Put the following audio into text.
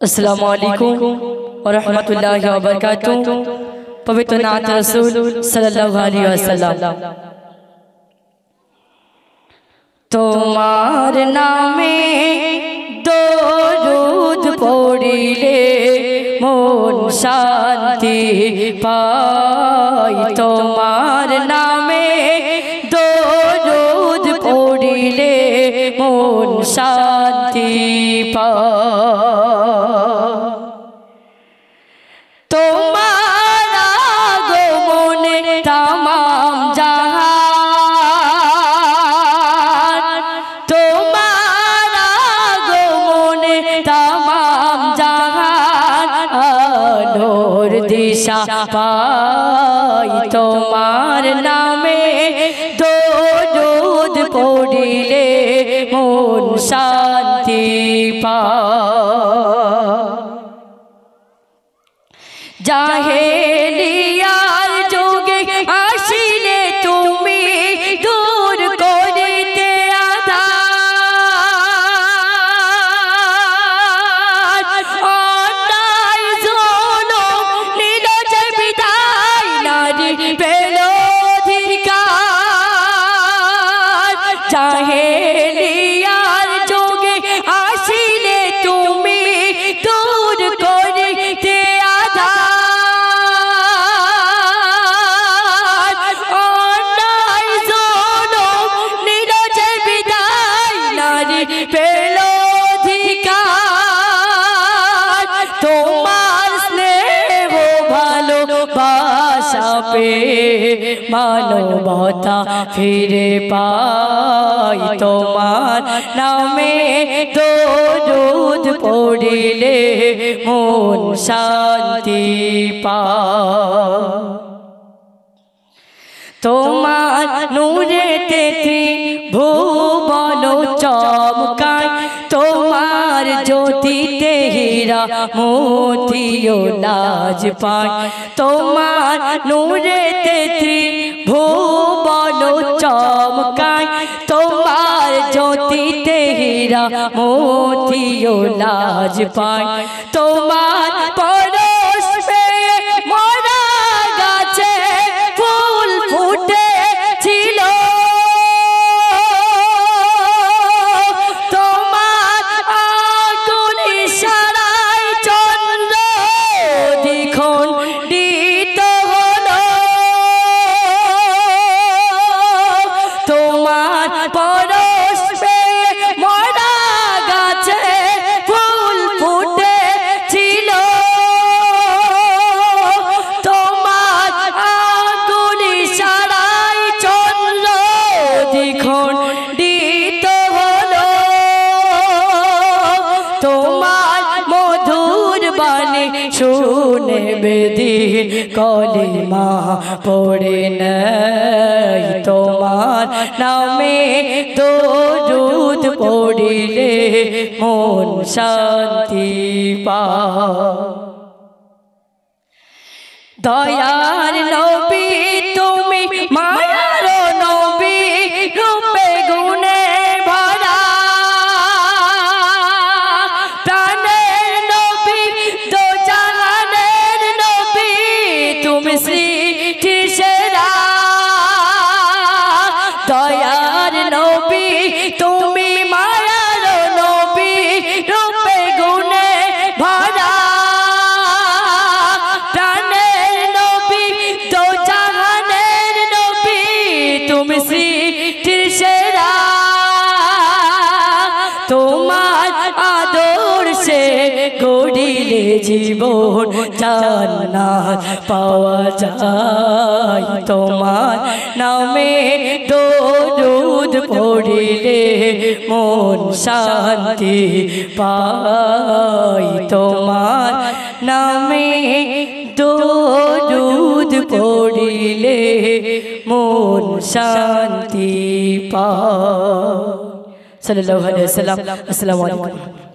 अस्सलामु अलैकुम व रहमतुल्लाहि व बरकातुहू। पवित्र नात रसूल सल्लल्लाहु अलैहि वसल्लम। তোমার নামে দরুদ পড়িলে মন শান্তি পায়। তোমার নামে দরুদ পড়িলে মন শান্তি পায়। তোমার আগমনে তামাম জাহান, তোমার আগমনে তামাম জাহান আলোর দিশা পায়। তোমার নামে দরুদ পড়িলে মন শান্তি পায়। জাহেলিয়ার যুগে আসিলে তুমি দূর করিতে আঁধার। অন্যায় জুলুম নিল যে বিদায়, নারী পেল অধিকার। জাহেলিয়ার যুগে আসিলে তুমি দূর করিতে পেল অধিকার। তোমার স্নেহ ভালোবাসা পেয়ে মানবতা ফিরে পাই। তোমার নামে দরুদ পড়িলে মন শান্তি পায়। তোমার নূরেতে ত্রিভুবন চমকায়, তোমার জ্যোতিতে হীরা মোতিও লাজ পায়। তোমার নূরেতে ত্রিভুবন চমকায়, তোমার জ্যোতিতে হীরা মোতিও লাজ পায়। তোমার পরশ পেয়ে মরা গাছে ফুল ফুটেছিল, তোমার আগুন ইশারায় চন্দ্র দ্বিখণ্ডিত হলো। তোমার পরশ পেয়ে মরা গাছে ফুল ফুটেছিল, তোমার আগুন ইশারায় চন্দ্র দ্বিখণ্ডিত হলো। তোমার মধুর বাণী শুনে বেদিন কলিমা পড়ে নেয়। তোমার নামে দরুদ পড়িলে মন শান্তি পায়। দয়ার নবী তুমি মায়ার নবী, রূপে গুণে ভরা প্রাণের নবী, দো জাহানের নবী, তুমি সৃষ্টির সেরা। দয়ার নবী তুমি মায়ার নবী, রূপে গুণে ভরা প্রাণের নবী, দো জাহানের নবী, তুমি সৃষ্টির সেরা। তোমার আদর্শে গড়িলে জীবন জান্নাত পাওয়া যায়। তোমার নামে দরুদ পড়িলে মন শান্তি পায়। তোমার নামে দরুদ পড়িলে মন শান্তি পায়। সাল্লাল্লাহু আলাইহি ওয়াসাল্লাম। আসসালামু আলাইকুম।